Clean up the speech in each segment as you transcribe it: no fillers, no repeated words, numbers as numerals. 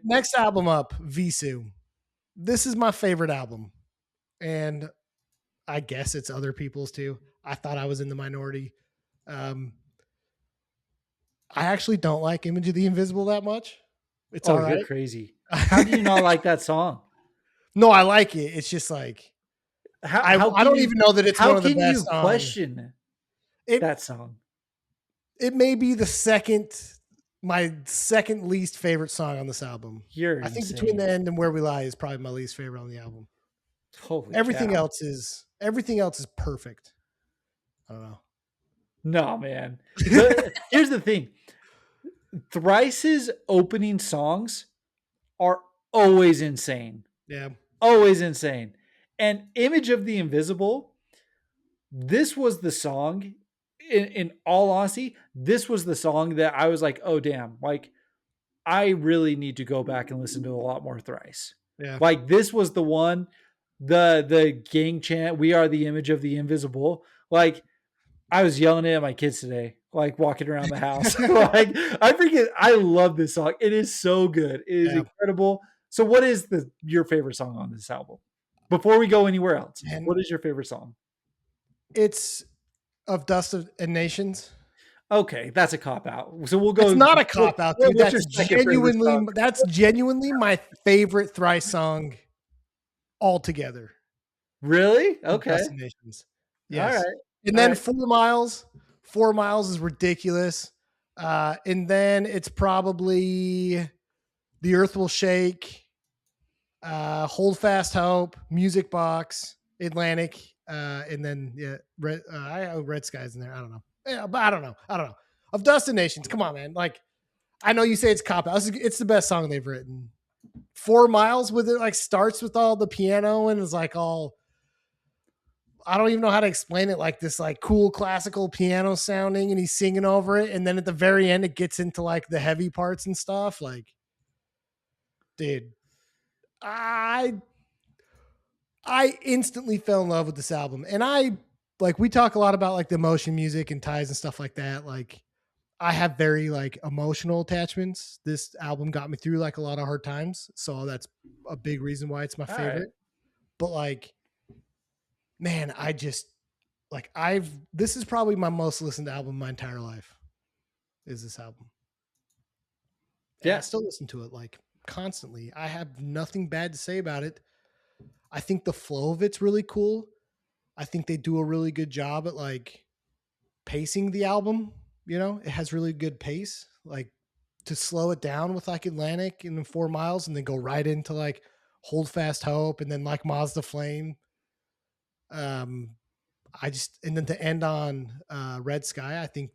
Next album up, Vhessiu. This is my favorite album, and I guess it's other people's too. I thought I was in the minority. Um, I actually don't like Image of the Invisible that much. It's Oh, all you're right. crazy. How do you not like that song? No, I like it. It's just like How I how I can don't you even know that it's how one of the can best you songs. question It that song? it may be my second least favorite song on this album. You're I think Between the insane. End and Where We Lie is probably my least favorite on the album. Holy Everything cow. else is everything else is perfect. I don't know. No, man. Here's the thing. Thrice's opening songs are always insane. Yeah. Always insane. And Image of the Invisible, this was the song, in all honesty, this was the song that I was like, oh, damn. Like, I really need to go back and listen to a lot more Thrice. Yeah. Like, this was the one, the gang chant, "We are the image of the invisible." Like, I was yelling it at my kids today, like walking around the house. Like, I love this song. It is so good. It is Yeah. incredible. So, what is your favorite song on this album? Before we go anywhere else, And what is your favorite song? it's Of Dust and Nations. Okay, that's a cop out. So we'll It's go. not a cop out, dude. What's your second favorite song? That's genuinely my favorite Thrice song altogether. Really? Of Okay. Dust and Nations. All right. Yes. And All then right. 4 Miles. 4 Miles is ridiculous. And then it's probably The Earth Will Shake, Hold Fast Hope, Music Box, Atlantic, and then Red Skies in there. I don't know. Yeah, but I don't know. Of Dust and Nations, come on, man. Like, I know you say it's cop out. It's the best song they've written. 4 Miles with it like starts with all the piano and is like all, I don't even know how to explain it. Like this like cool classical piano sounding, and he's singing over it, and then at the very end it gets into like the heavy parts and stuff. Like, dude, I I instantly fell in love with this album. And we talk a lot about like the emotion music and ties and stuff like that. Like, I have very like emotional attachments. This album got me through like a lot of hard times. So that's a big reason why it's my All right. favorite. But like, man, I've this is probably my most listened album my entire life is this album. And I Yeah. still listen to it like constantly. I have nothing bad to say about it. I think the flow of it's really cool. I think they do a really good job at like pacing the album. You know, it has really good pace. Like, to slow it down with like Atlantic and then 4 Miles and then go right into like Hold Fast Hope and then like Mazda Flame. Um, and then to end on Red Sky, I think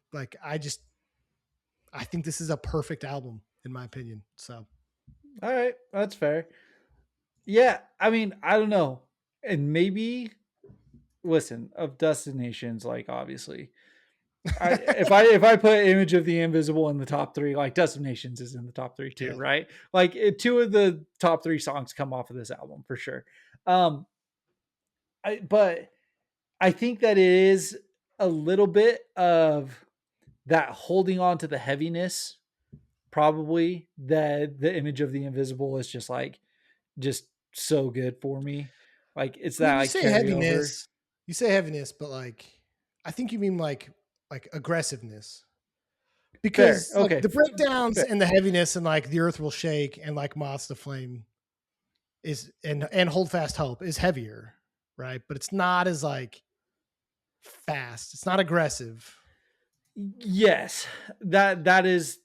this is a perfect album in my opinion. So All right. That's fair. Yeah. I mean, I don't know. And maybe listen, of destinations, like obviously. If I put Image of the Invisible in the top three, like Destinations is in the top three too, yeah, right? Like two of the top three songs come off of this album for sure. Um, but I think that it is a little bit of that holding on to the heaviness, probably that the Image of the Invisible is just so good for me. Like it's I that mean, like carryover. you say heaviness, but like I think you mean like aggressiveness. Fair. Because like Okay. the breakdowns Fair. and the heaviness and like The Earth Will Shake and like Moths to Flame is and Hold Fast Hope is heavier, right? But it's not as like fast. It's not aggressive. Yes. That is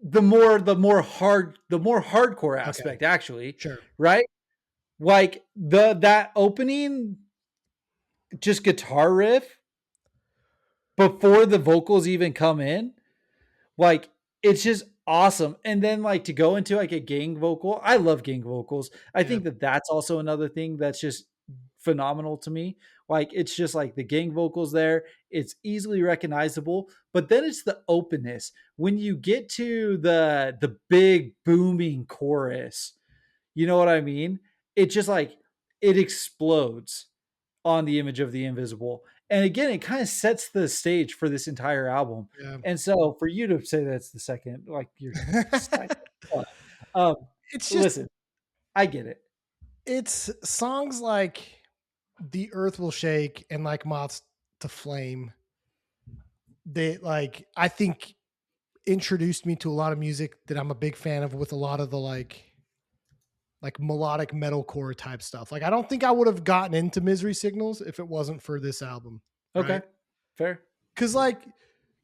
the more hardcore Okay, aspect actually, sure. right? Like that opening just guitar riff before the vocals even come in, like it's just awesome. And then like to go into like a gang vocal, I love gang vocals. I Yeah. think that that's also another thing that's just phenomenal to me. Like it's just like the gang vocals there, it's easily recognizable, but then it's the openness when you get to the big booming chorus. You know what I mean? It just like it explodes on the Image of the Invisible. And again, it kind of sets the stage for this entire album. Yeah. And so for you to say that's the second, like you're psycho. it's just Listen, I get it. it's songs like "The Earth Will Shake" and like "Moths to Flame." They like I think introduced me to a lot of music that I'm a big fan of with a lot of the like melodic metalcore type stuff. Like I don't think I would have gotten into Misery Signals if it wasn't for this album, Okay, right? fair. Cuz like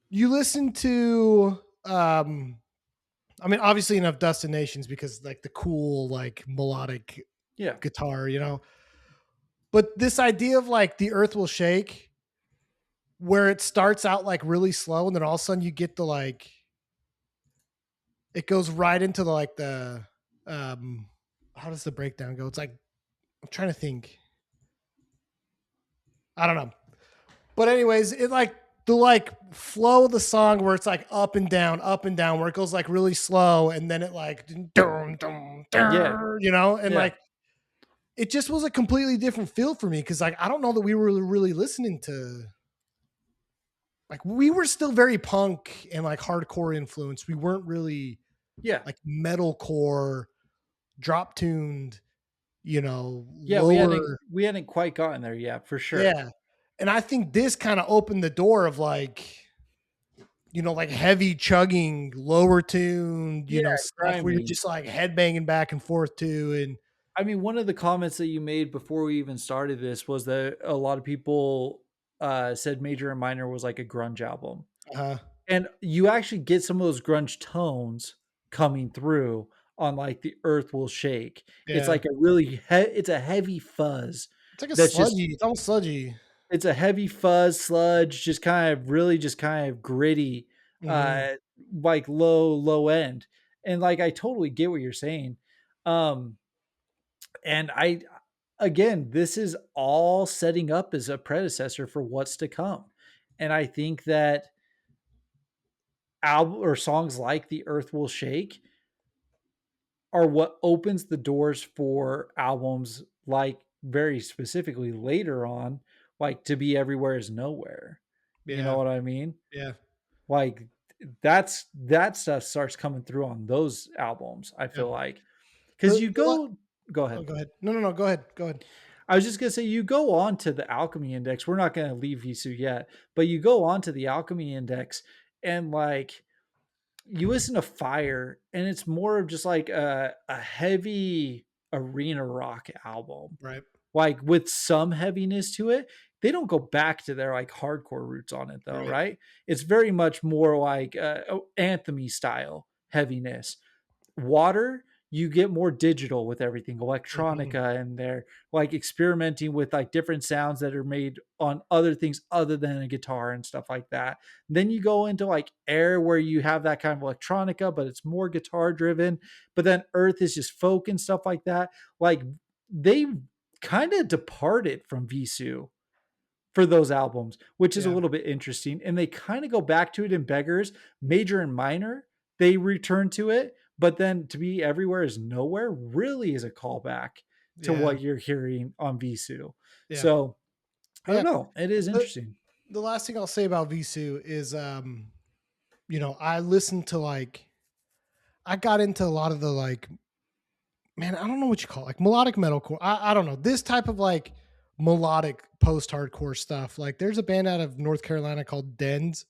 you listen to I mean obviously enough Dust and Nations because like the cool like melodic Yeah, guitar, But this idea of like the earth will shake where it starts out like really slow and then all of a sudden you get the like it goes right into the like the um how does the breakdown go? It's like I'm trying to think. I don't know. But anyways, it like the like flow of the song where it's like up and down, where it goes like really slow, and then it like dum, dum, yeah, and yeah, like it just was a completely different feel for me because like I don't know that we were really listening to like we were still very punk and like hardcore influenced. We weren't really yeah, like metalcore, drop tuned, yeah. lower. We hadn't quite gotten there yet, for sure. Yeah. And I think this kind of opened the door of like, like heavy chugging, lower tuned, Yeah, stuff where you're grimy. just like headbanging back and forth to. And I mean, one of the comments that you made before we even started this was that a lot of people said Major and Minor was like a grunge album. uh, And you actually get some of those grunge tones coming through on like the earth will shake. It's yeah, like a really it's a heavy fuzz it's like a that's just sludgy. It's almost sludgy. it's a heavy fuzz sludge, just kind of really just kind of gritty, Hmm. uh, like low end. And like I totally get what you're saying. Um, and I again, this is all setting up as a predecessor for what's to come. And I think that album or songs like The Earth Will Shake are what opens the doors for albums like very specifically later on, like To Be Everywhere Is Nowhere. You know Yeah, what I mean? yeah. Like that stuff starts coming through on those albums, I Yeah. feel like. The, Because you the la- go oh, ahead. go ahead. No, no, no. Go ahead. Go ahead. I was just gonna say you go on to the Alchemy Index. We're not gonna leave Vhessiu yet, but you go on to the Alchemy Index and like you listen to Fire, and it's more of just like a heavy arena rock album, Right. like with some heaviness to it. They don't go back to their like hardcore roots on it though, Right. right? It's very much more like anthemy style heaviness. Water, you get more digital with everything, Hmm. electronica, and they're like experimenting with like different sounds that are made on other things other than a guitar and stuff like that. Then you go into like air where you have that kind of electronica, but it's more guitar driven. But then earth is just folk and stuff like that. Like they kind of departed from Vhessiu for those albums, which is a Yeah. little bit interesting. And they kind of go back to it in Beggars, Major and Minor. They return to it, but then To Be Everywhere Is Nowhere really is a callback to Yeah. what you're hearing on Vhessiu. Yeah. So I don't Yeah. know. It is The, interesting. the last thing I'll say about Visu is, I listened to like, I got into a lot of the like, man, I don't know what you call it, like melodic metalcore. I don't know. This type of like melodic post hardcore stuff. Like there's a band out of North Carolina called Dens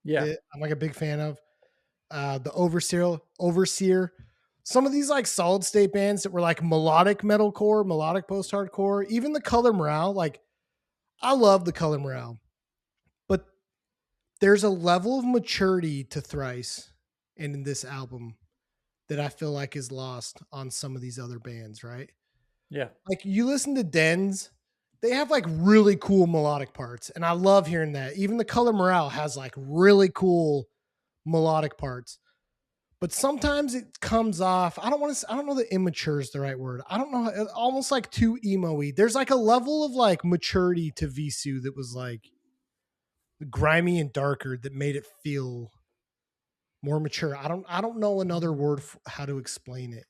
Yeah. that I'm like a big fan of. The Overseer. Some of these like solid state bands that were like melodic metalcore, melodic post hardcore, even the Color Morale. Like I love the Color Morale, but there's a level of maturity to Thrice and in this album that I feel like is lost on some of these other bands, right? Yeah. Like you listen to Dens, they have like really cool melodic parts, and I love hearing that. Even the Color Morale has like really cool melodic parts. But sometimes it comes off. I don't know that immature is the right word. I don't know. Almost like too emo-y. There's like a level of like maturity to Visu that was like grimy and darker that made it feel more mature. I don't know another word how to explain it.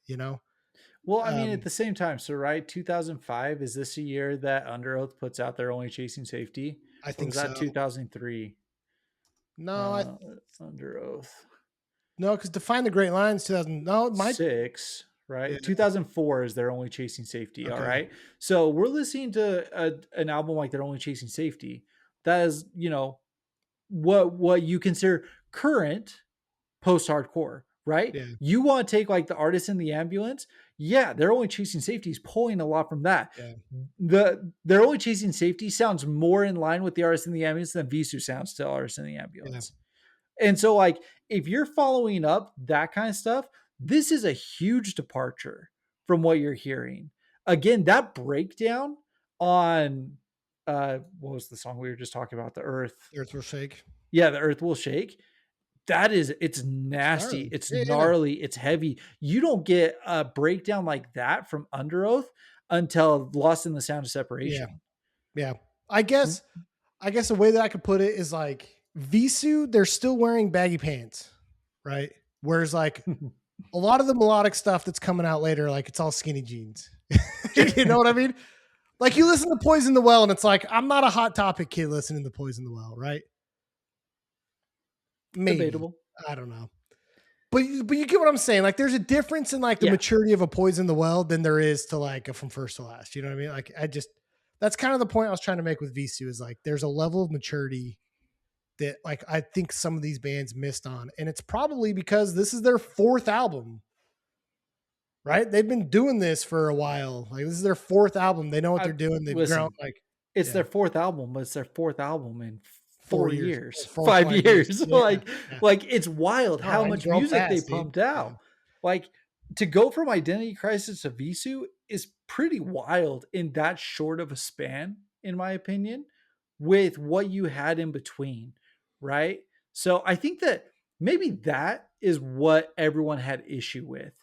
Well, I mean, at Um, the same time, so right, 2005 is this a year that Under Oath puts out their Only Chasing Safety, I or think was that so. 2003? No, Uh, Under Oath. No, because Define the Great Lines 2000. No, it might. Six, Yeah. right? 2004 is They're Only Chasing Safety. All Okay. right. So we're listening to an album like They're Only Chasing Safety. That is, what you consider current post hardcore, right? Yeah. You want to take like the Artist in the Ambulance. Yeah, They're Only Chasing Safety is pulling a lot from that. Yeah. They're Only Chasing Safety sounds more in line with the Artist in the Ambulance than Vhessiu sounds to Artist in the Yeah. Ambulance. And so, like, if you're following up that kind of stuff, this is a huge departure from what you're hearing. Again, that breakdown on what was the song we were just talking about? The Earth. Earth Will Shake. Yeah, the Earth Will Shake. It's It's nasty, gnarly. it's Yeah. Yeah. No. gnarly, it's heavy. You don't get a breakdown like that from Under Oath until Lost in the Sound of Yeah. Separation. Yeah. I guess the way that I could put it is like Vhessiu, they're still wearing baggy pants, right? Whereas like a lot of the melodic stuff that's coming out later, like it's all skinny jeans. You know what I mean? Like you listen to Poison the Well, and it's like I'm not a Hot Topic kid listening to Poison the Well, right? Maybe. Debatable. I don't know. But you get what I'm saying. Like there's a difference in like the maturity of a Poison the Well than there is to like a From First to Last. You know what I mean? Like that's kind of the point I was trying to make with Vhessiu is like there's a level of maturity that like I think some of these bands missed on. And it's probably because this is their fourth album. Right? They've been doing this for a while. Like this is their fourth album. They know what they're doing. They've grown like it's their fourth album, but it's their fourth album in 4 years. 5 years. Yeah. Like it's wild how much music they pumped out. Yeah. Like to go from Identity Crisis to Vhessiu is pretty wild in that short of a span, in my opinion, with what you had in between, right? So I think that maybe that is what everyone had issue with.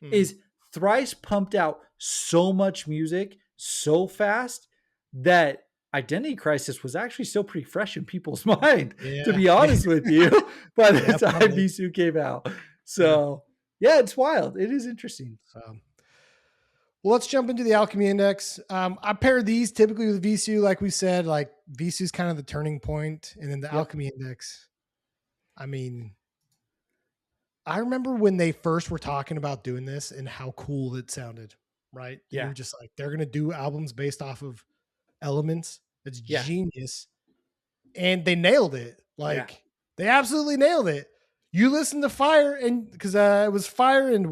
Is Thrice pumped out so much music so fast that Identity Crisis was actually still pretty fresh in people's mind, to be honest with you, by the time Vhessiu came out. So, yeah, it's wild. It is interesting. Well, let's jump into the Alchemy Index. I pair these typically with Vhessiu, like we said. Like Vhessiu is kind of the turning point, and then the Alchemy Index. I mean, I remember when they first were talking about doing this and how cool it sounded, right? Yeah. You were just like, they're going to do albums based off of elements. It's genius. And they nailed it. Like, they absolutely nailed it. You listen to Fire, and because it was Fire and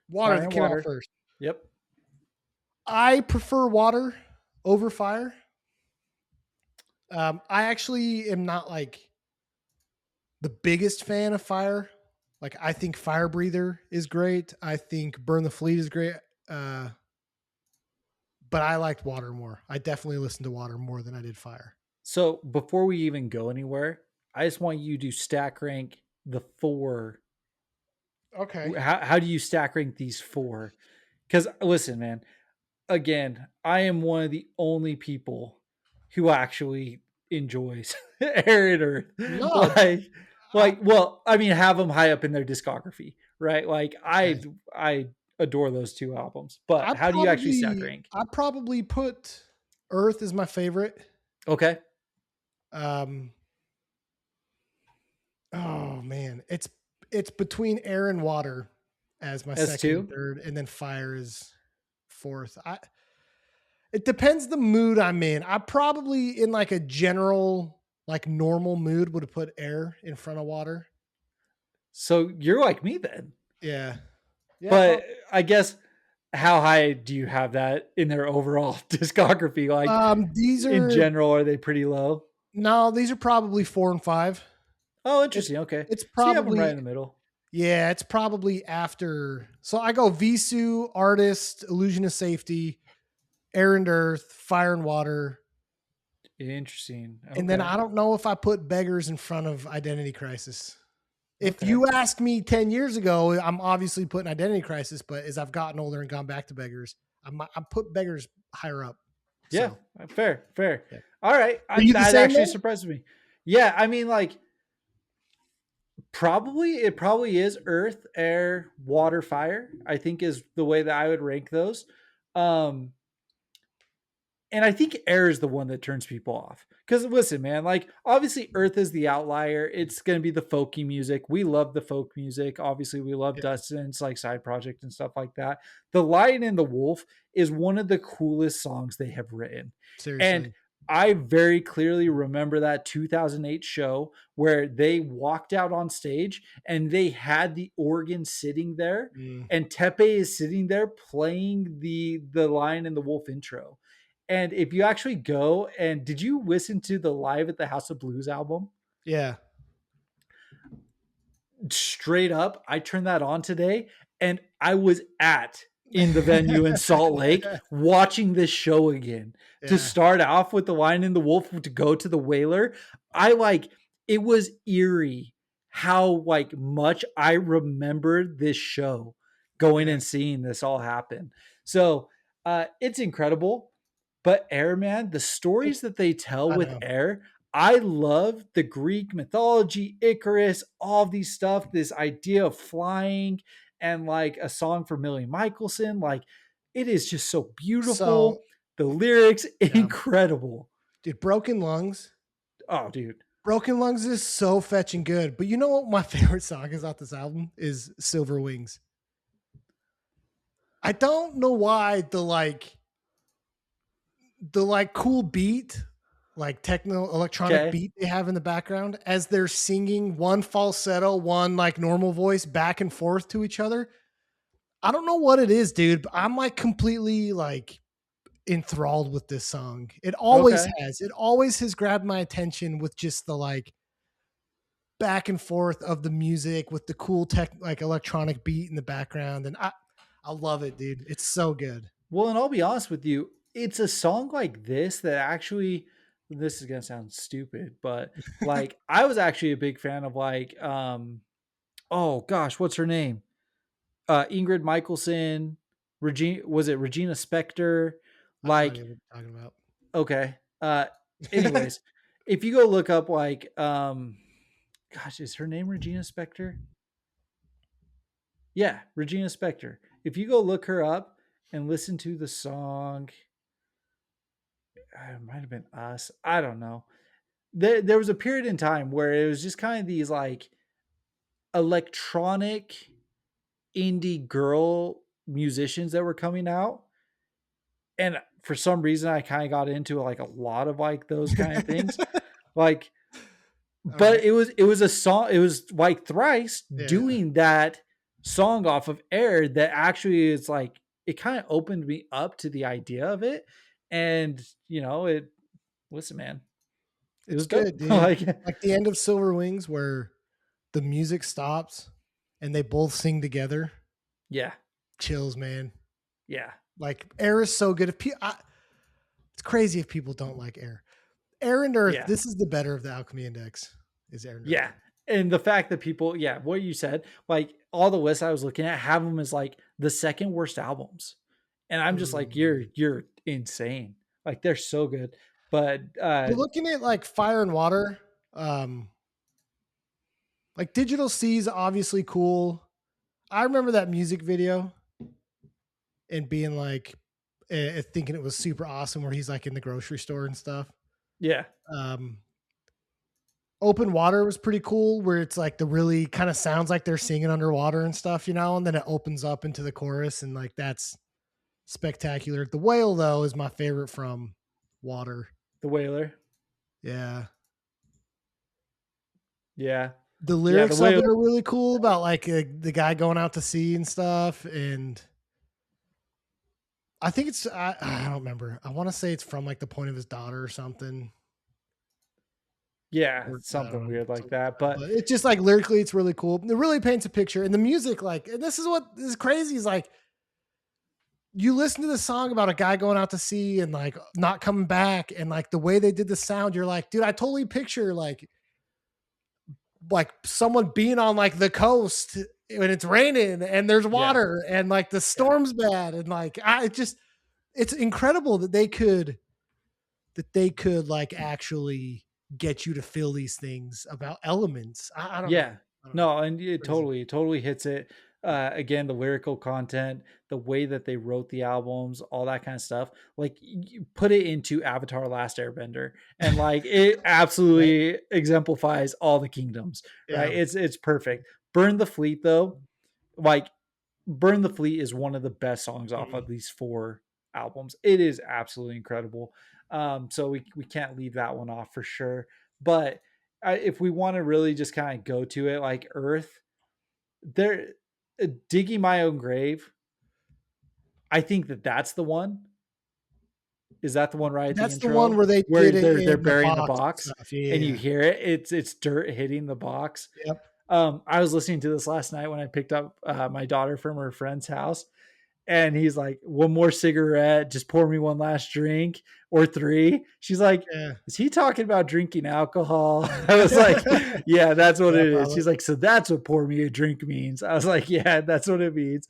Water that came out first. Yep. I prefer Water over Fire. I actually am not like the biggest fan of Fire. Like, I think Fire Breather is great. I think Burn the Fleet is great. But I liked Water more. I definitely listened to Water more than I did Fire. So before we even go anywhere, I just want you to stack rank the 4. Okay. How do you stack rank these 4? Because listen, man, again, I am one of the only people who actually enjoys Air and Earth. No. Well, I mean, have them high up in their discography, right? Like I adore those 2 albums, but how do you actually stack rank? I probably put Earth as my favorite. Okay. Oh man, it's between Air and Water as my second and third, and then Fire is fourth. It depends the mood I'm in. I probably in like a general like normal mood would have put Air in front of Water. So you're like me then. Yeah. But I guess how high do you have that in their overall discography? Like these are in general, are they pretty low? No, these are probably 4 and 5. Oh, interesting. Okay. It's probably right in the middle. Yeah, it's probably after. So I go Vhessiu, Artist, Illusion of Safety, Air and Earth, Fire and Water. Interesting. Okay. And then I don't know if I put Beggars in front of Identity Crisis. If you asked me 10 years ago, I'm obviously putting Identity Crisis, but as I've gotten older and gone back to Beggars, I put Beggars higher up. Yeah, so. Fair. Yeah. All right. That actually surprised me. Yeah, I mean, like, it probably is Earth, Air, Water, Fire, I think is the way that I would rank those. And I think air is the one that turns people off. Because listen, man, like obviously Earth is the outlier. It's gonna be the folky music. We love the folk music. Obviously, we love Yeah, Dustin's like side project and stuff like that. The Lion and the Wolf is one of the coolest songs they have written. And seriously. I very clearly remember that 2008 show where they walked out on stage and they had the organ sitting there, Mm, and Tepe is sitting there playing the Lion and the Wolf intro. And if you actually go and did you listen to the Live at the House of Blues album? yeah, Straight up, I turned that on today and I was in the venue in Salt Lake watching this show again. To yeah, start off with the Lion and the Wolf to go to the Whaler, I like it was eerie how like much I remembered this show going yeah. and seeing this all happen. So it's incredible. But Air Man, the It, stories that they tell I with know. Air, I love the Greek mythology, Icarus, all of these stuff, this idea of flying and like a song for Millie Michelson. Like it is just so beautiful. So, The lyrics, yeah, incredible. dude, Broken Lungs. Oh, dude. Broken Lungs is so fetching good. But you know what my favorite song is off this album is Silver Wings. I don't know why the cool beat, like techno electronic Okay. beat they have in the background as they're singing one falsetto, one like normal voice back and forth to each other. I don't know what it is, dude, but I'm like completely like enthralled with this song. It always Okay. has. It always has grabbed my attention with just the like back and forth of the music with the cool tech like electronic beat in the background. And I love it, dude. It's so good. Well, and I'll be honest with you, it's a song like this that actually this is gonna sound stupid, but like I was actually a big fan of like oh gosh, what's her name? Ingrid Michaelson, Regina was it Regina Spektor? I have no Like, idea what you're talking about. okay. Anyways, if you go look up like gosh, is her name Regina Spektor? Yeah, Regina Spektor. If you go look her up and listen to the song, it might have been Us. I don't know. There was a period in time where it was just kind of these like electronic indie girl musicians that were coming out, and for some reason I kind of got into like a lot of like those kind of things. Like, All but right. it was a song, it was like Thrice Yeah. doing that song off of Air that actually is like it kind of opened me up to the idea of it. And it listen, man, it It's was dope. good, dude. Like, Like the end of Silver Wings where the music stops and they both sing together. yeah, Chills, man. yeah, Like Air is so good. It's crazy if people don't like Air. Air and Earth. yeah. This is the better of the Alchemy Index. Is Air and Earth. Yeah. And the fact that people, yeah, what you said, like all the lists I was looking at have them as like the second worst albums. And I'm just like, you're Mm. you're insane. Like they're so good. But But looking at like Fire and Water, um, like Digital Seas, obviously cool. I remember that music video and being like, thinking it was super awesome where he's like in the grocery store and stuff. yeah, Um, Open Water was pretty cool where it's like the really kind of sounds like they're singing underwater and stuff, and then it opens up into the chorus and like that's spectacular. The Whale though is my favorite from Water. the Whaler. Yeah. Yeah. The Yeah, the lyrics of Whaler. it are really cool about like the guy going out to sea and stuff. And I think I don't remember. I want to say it's from like the point of his daughter or something. Yeah, Or I don't something know. weird like Something like that. that. But But it's just like lyrically, it's really cool. It really paints a picture. And the music, like, and this is what is crazy is like you listen to the song about a guy going out to sea and like not coming back, and like the way they did the sound, you're like, dude, I totally picture like someone being on like the coast when it's raining and there's yeah, water and like the yeah, storm's bad and like it's incredible that they could like actually get you to feel these things about elements. I don't know. yeah. I don't know. No, and it Crazy. totally hits it. Again, the lyrical content, the way that they wrote the albums, all that kind of stuff. Like you put it into Avatar: Last Airbender, and like it Right? absolutely exemplifies all the kingdoms. Right? Yeah. It's perfect. Burn the Fleet though, like Burn the Fleet is one of the best songs off Mhm. of these four albums. It is absolutely incredible. So we can't leave that one off for sure. But if we want to really just kind of go to it, like Earth, they're digging my own grave. I think that that's the one. Is that the one right at the That's the one intro where they where did it they're in the burying the box and box stuff. Yeah, and you yeah. hear it? It's dirt hitting the box. Yep. I was listening to this last night when I picked up my daughter from her friend's house, and he's like, "One more cigarette, just pour me one last drink or three." She's like, Yeah. "Is he talking about drinking alcohol?" I was like, "Yeah, that's what Yeah, it is." probably. She's like, "So that's what pour me a drink means." I was like, "Yeah, that's what it means."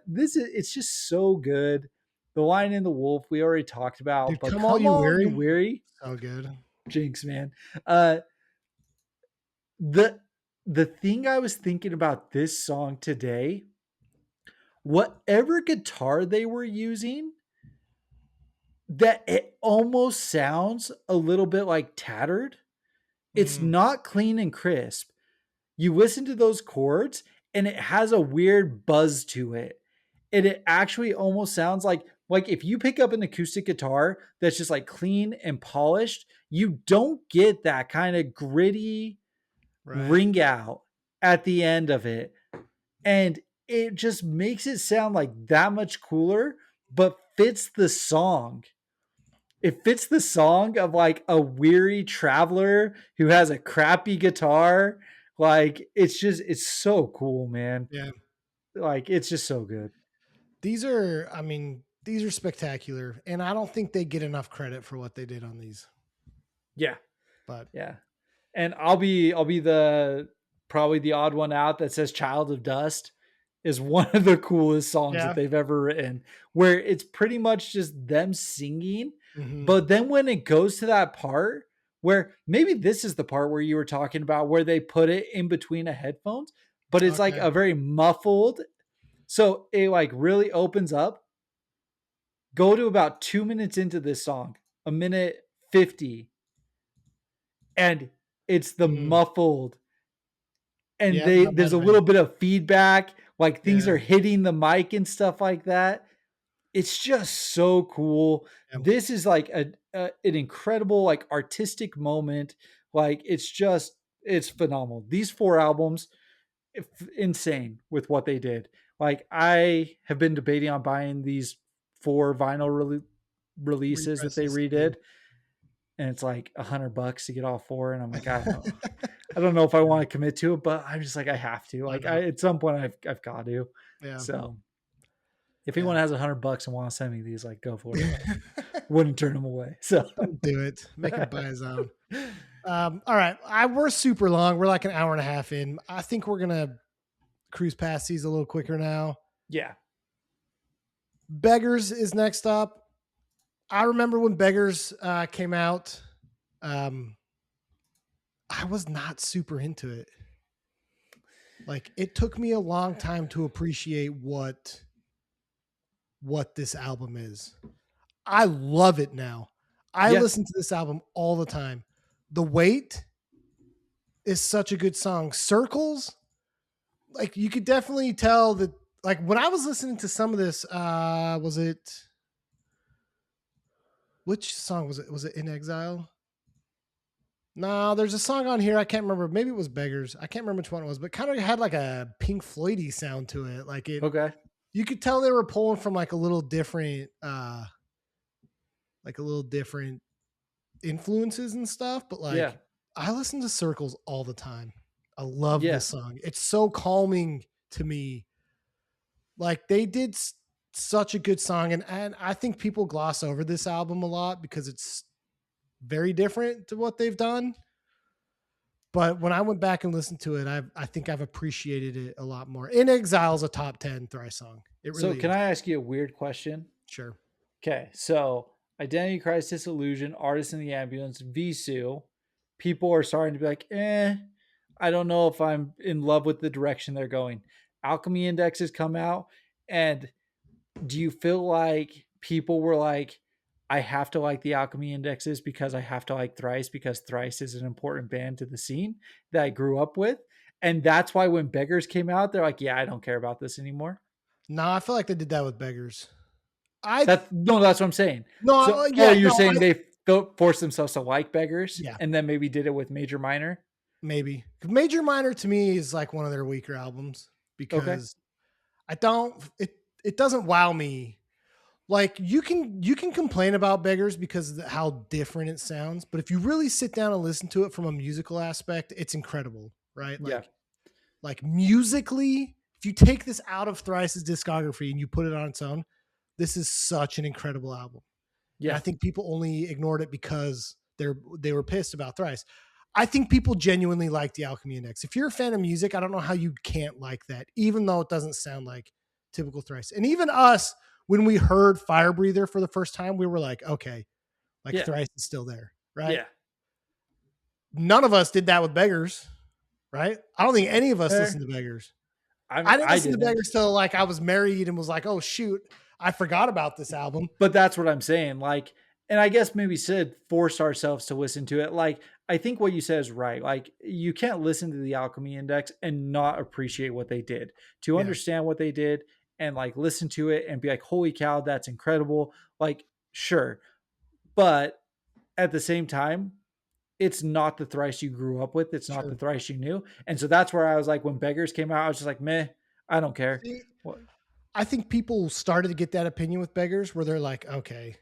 This is it's just so good. The Lion and the Wolf we already talked about, Dude, but Come All come You on, you Weary. weary So good. Jinx, man. Uh, the the thing I was thinking about this song today, whatever guitar they were using, that it almost sounds a little bit like tattered. It's Mm, not clean and crisp. You listen to those chords and it has a weird buzz to it. And it actually almost sounds like if you pick up an acoustic guitar that's just like clean and polished, you don't get that kind of gritty right. ring out at the end of it. And it just makes it sound like that much cooler, but fits the song. It fits the song of like a weary traveler who has a crappy guitar. Like it's so cool, man. Yeah. Like it's just so good. These are spectacular. And I don't think they get enough credit for what they did on these. Yeah. But Yeah. And I'll be the probably the odd one out that says Child of Dust is one of the coolest songs that yeah. they've ever written, where it's pretty much just them singing. Hmm. But then when it goes to that part where maybe this is the part where you were talking about where they put it in between a headphones, but it's like Okay. a very muffled. So it like really opens up. Go to about 2 minutes into this song, a minute 50, and it's the Mm, muffled and yep. they That might there's a have been. little bit of feedback, like things Yeah. are hitting the mic and stuff like that. It's just so cool. Yeah. This is like an incredible like artistic moment. Like it's phenomenal. These four albums, insane with what they did. Like I have been debating on buying these four vinyl releases that they Represses. redid, and it's like $100 to get all four, and I'm like, I don't know if I want to commit to it, but I'm just like I have to. Why Like not? at some point I've got to. Yeah. So if Yeah. anyone has $100 and want to send me these, like go for it. Wouldn't turn them away. So Don't do it. Make him buy his own. All right. We're super long. We're like an hour and a half in. I think we're gonna cruise past these a little quicker now. yeah, Beggars is next up. I remember when Beggars came out. Um, I was not super into it. Like it took me a long time to appreciate what this album is. I love it now. I yeah, listen to this album all the time. The Wait is such a good song. Circles, like you could definitely tell that like when I was listening to some of this, was it which song was it? Was it In Exile? No, there's a song on here. I can't remember. Maybe it was Beggars. I can't remember which one it was, but kind of had like a Pink Floydy sound to it. Like it, okay, you could tell they were pulling from like a little different influences and stuff. But yeah, like, I listen to Circles all the time. I love yeah. this song. It's so calming to me. Like they did such a good song, and I think people gloss over this album a lot because it's very different to what they've done. But when I went back and listened to it, I think I've appreciated it a lot more. In Exile is a top 10 Thrice song. It So really can is. I ask you a weird question? Sure. Okay, so Identity Crisis Illusion, Artist in the Ambulance, Vhessiu, people are starting to be like, I don't know if I'm in love with the direction they're going. Alchemy indexes come out, and do you feel like people were like, I have to like the Alchemy indexes because I have to like Thrice because Thrice is an important band to the scene that I grew up with? And that's why when Beggars came out, they're like, yeah, I don't care about this anymore. No, I feel like they did that with Beggars. I That's no, that's what I'm saying. So, no, oh, yeah, you're no, saying they forced themselves to like Beggars yeah, and then maybe did it with Major Minor? maybe. Major Minor to me is like one of their weaker albums Okay. because I don't it doesn't wow me. Like you can complain about Beggars because of how different it sounds, but if you really sit down and listen to it from a musical aspect, it's incredible, right? Yeah. Like musically, if you take this out of Thrice's discography and you put it on its own, this is such an incredible album. And I Yeah. think people only ignored it because they were pissed about Thrice. I think people genuinely like the Alchemy Index. If you're a fan of music, I don't know how you can't like that, even though it doesn't sound like typical Thrice. And even us, when we heard Fire Breather for the first time, we were like, okay, like Yeah. Thrice is still there, right? Yeah. None of us did that with Beggars, right? I don't think any of us Fair. listened to Beggars. I mean, I didn't I listen to didn't. Beggars till like I was married and was like, oh shoot, I forgot about this album. But that's what I'm saying. Like, and I guess maybe Sid forced ourselves to listen to it. Like, I think what you said is right. Like, you can't listen to the Alchemy Index and not appreciate what they did. To Yeah, understand what they did and like listen to it and be like, holy cow, that's incredible. Like, sure. But at the same time, it's not the Thrice you grew up with. It's not the sure. Thrice you knew. And so that's where I was like, when Beggars came out, I was just like, meh, I don't care. See, What, I think people started to get that opinion with Beggars where they're like, okay,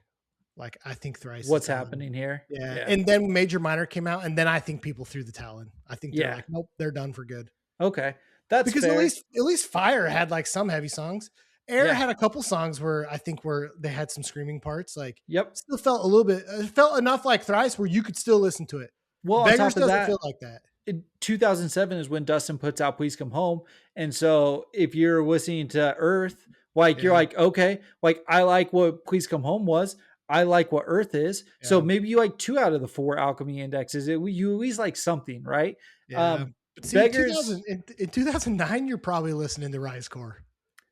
like I think Thrice is what's done. happening here? Yeah. Yeah. And then Major Minor came out, and then I think people threw the towel in. I think they're Yeah. like, nope, they're done for good. Okay. That's Because at fair. least Fire had like some heavy songs. Air Yeah. had a couple songs where I think where they had some screaming parts. Like Yep. still felt a little bit it felt enough like Thrice where you could still listen to it. Well, on Beggars top of doesn't feel that, like that. in 2007 is when Dustin puts out Please Come Home. And so if you're listening to Earth, like you're Yeah. like, okay, like I like what Please Come Home was. I like what Earth is. So Yeah. maybe you like two out of the four Alchemy indexes. You at least like something, right? Yeah. But see, Beggars, in 2009, you're probably listening to Rise Core,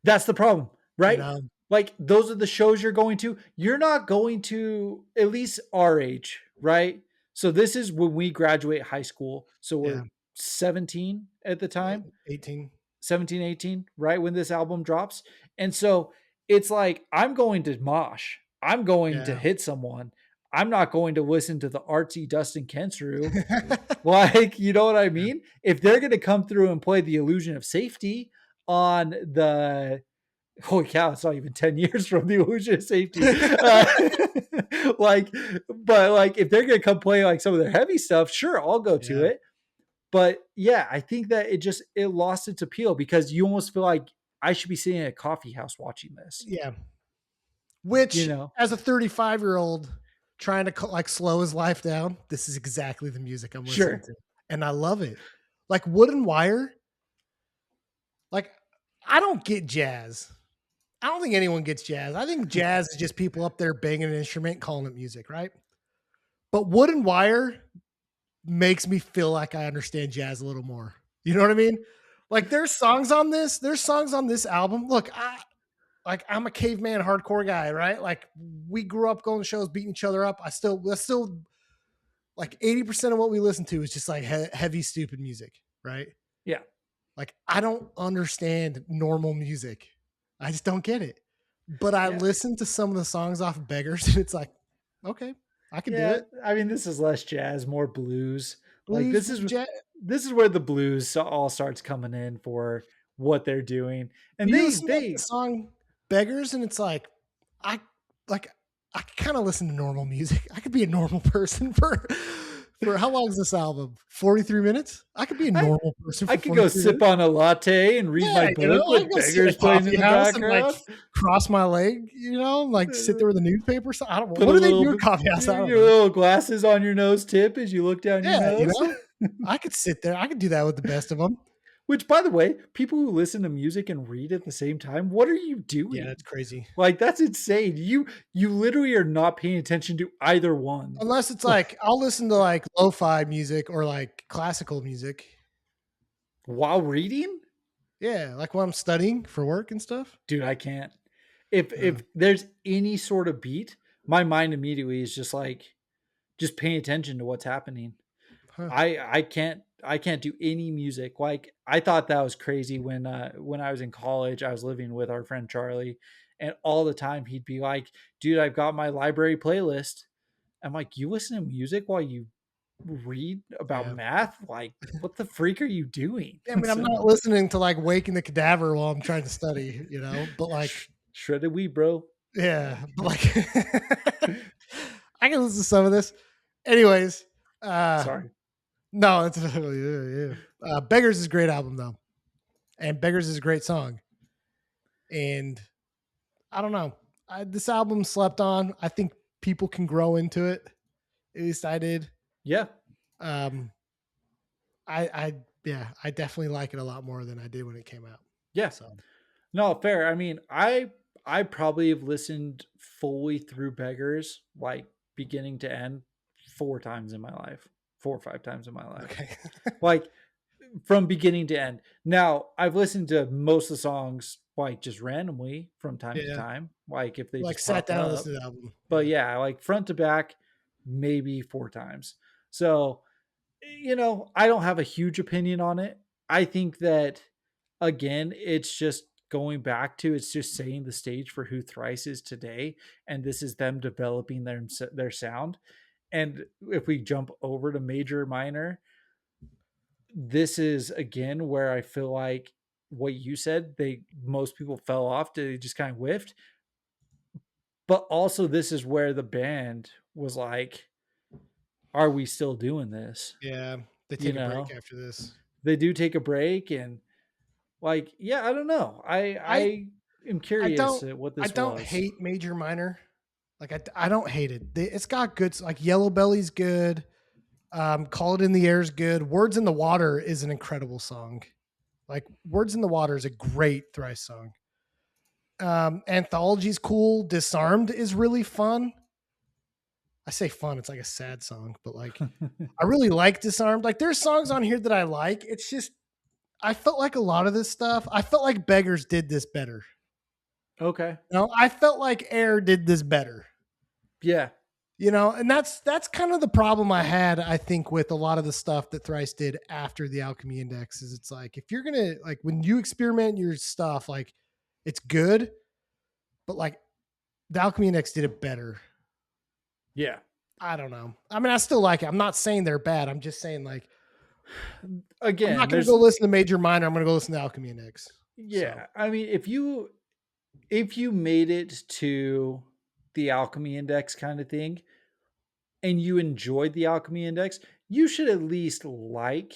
that's the problem, you right? know? Like those are the shows you're going to. You're not going to at least our age, right? So this is when we graduate high school. So we're Yeah. 17 at the Yeah. time, 18. 17, 18, right when this album drops. And so it's like I'm going to mosh. I'm going to Yeah. hit someone. I'm not going to listen to the artsy Dustin Kensrue. Like, you know what I Yeah. mean? If they're going to come through and play the illusion of safety on the holy cow, it's not even 10 years from the illusion of safety. Like, but like, if they're going to come play like some of their heavy stuff, sure, I'll go to Yeah. it. But yeah, I think that it lost its appeal because you almost feel like I should be sitting in a coffee house watching this, Yeah. you Which, know? as a 35-year-old trying to like slow his life down, this is exactly the music I'm listening Sure. to. And I love it. Like Wooden Wire, like I don't get jazz. I don't think anyone gets jazz. I think jazz is just people up there banging an instrument, calling it music, right? But Wooden Wire makes me feel like I understand jazz a little more. You know what I mean? Like there's songs on this album. Look, I'm a caveman hardcore guy, right? Like we grew up going to shows, beating each other up. That's still like 80% of what we listen to is just like heavy, stupid music, right? Yeah. Like I don't understand normal music. I just don't get it. But I Yeah. listen to some of the songs off of Beggars and it's like, okay, I can do Yeah. it. I mean, this is less jazz, more blues. Like Blues, jazz. this is where the blues all starts coming in for what they're doing. And You listen to the they song Beggars and it's I like I kind of listen to normal music. I could be a normal person for how long is this album? 43 minutes? I could be a I normal person I for could go 43 sip minutes. on a latte and read my Yeah, book I can with go sit in a beggars playing coffee in the house and like background. cross my leg, like sit there with a newspaper. So I don't know. Put What a do they little do in bit coffee house? I don't your know. little glasses on your nose tip as you look down your Yeah, nose. I could sit there. I could do that with the best of them. Which, by the way, people who listen to music and read at the same time, what are you Yeah, that's doing? crazy. Like that's insane. You literally are not paying attention to either one. Unless it's like I'll listen to like lo-fi music or like classical music. While reading? Yeah, like when I'm studying for work and stuff. Dude, I can't. If there's any sort of beat, my mind immediately is just like just paying attention to what's happening. Huh. I can't do any music. Like I thought that was crazy when I was in college. I was living with our friend Charlie, and all the time he'd be like, "Dude, I've got my library playlist." I'm like, "You listen to music while you read about Yeah. math? Like, what the freak are you doing?" Yeah, I mean, I'm So, not listening to like Waking the Cadaver while I'm trying to study, but like, shredded weed, bro. yeah, but like, I can listen to some of this. Anyways, uh, Sorry. no, it's yeah, yeah. Beggars is a great album though, and Beggars is a great song. And I don't know, this album slept on. I think people can grow into it. At least I did. Yeah. Um, I yeah, I definitely like it a lot more than I did when it came out. Yeah. So No, fair. I mean, I probably have listened fully through Beggars, like beginning to end, 4 times in my life, 4 or 5 times in my life, okay, like from beginning to end. Now, I've listened to most of the songs like just randomly from time to yeah, time, like if they like just sat pop down and up. listened to the album. But Yeah, yeah, like front to back, maybe 4 times. So I don't have a huge opinion on it. I think that again, it's just going back to it's just setting the stage for who Thrice is today, and this is them developing their sound. And if we jump over to major minor, this is again where I feel like what you said, they most people fell off, they just kind of whiffed. But also this is where the band was like, are we still doing this? yeah. They You take a break know, after this. they do take a break and like, yeah, I don't know. I I I am I curious don't at what I this don't was. hate Major Minor. Like I don't hate it. It's got good like Yellow Belly's good. Call It in the Air is good. Words in the Water is an incredible song. Like Words in the Water is a great Thrice song. Anthology's cool. Disarmed is really fun. I say fun, it's like a sad song, but like I really like Disarmed. Like there's songs on here that I like. It's just I felt like a lot of this stuff. I felt like Beggars did this better. Okay. No, I felt like Air did this better. Yeah. And that's kind of the problem I had, I think, with a lot of the stuff that Thrice did after the Alchemy Index. Is it's like if you're gonna like when you experiment your stuff, like it's good, but like the Alchemy Index did it better. Yeah. I don't know. I mean, I still like it. I'm not saying they're bad. I'm just saying like I'm not Again, gonna go there's listen to Major Minor. I'm gonna go listen to Alchemy Index. So yeah. I mean, if you made it to the alchemy index kind of thing and you enjoyed the alchemy index, you should at least like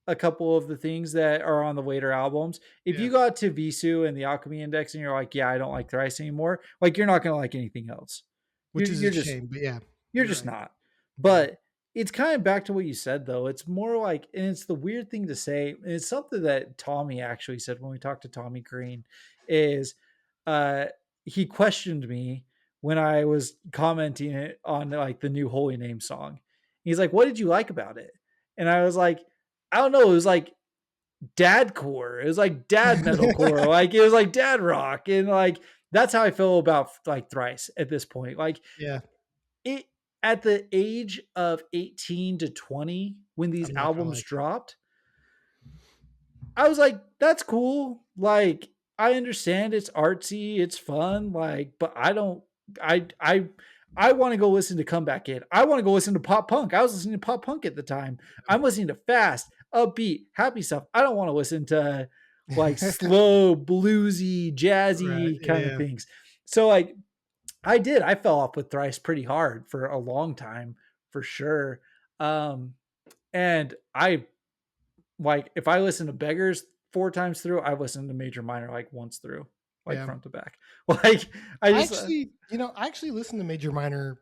a couple of the things that are on the later albums. If yeah, you got to Vhessiu and the alchemy index and you're like, yeah, I don't like Thrice anymore, like you're not gonna like anything else. You're, which is a you're just shame, but yeah, You're you're just right. not. Yeah, But it's kind of back to what you said, though. It's more like, and it's the weird thing to say. And it's something that Tommy actually said when we talked to Tommy Green. Is uh, he questioned me when I was commenting it on like the new Holy Name song. He's like, "What did you like about it?" And I was like, "I don't know. It was like dad core. It was like dad metalcore. Like it was like dad rock." And like that's how I feel about like Thrice at this point. Like yeah. it at the age of 18 to 20 when these I'm not gonna albums like it. dropped, I was like, that's cool. Like, I understand it's artsy, it's fun, like, but I don't I want to go listen to Comeback Kid. I want to go listen to pop punk. I was listening to pop punk at the time. I'm listening to fast, upbeat, happy stuff. I don't want to listen to like slow, bluesy, Right? jazzy kind of Yeah, things. So like I did. I fell off with Thrice pretty hard for a long time, for sure. Um, and I like if I listen to Beggars 4 times through, I listen to Major Minor like once through, like yeah. front to back. Like I I just actually, I actually listened to Major Minor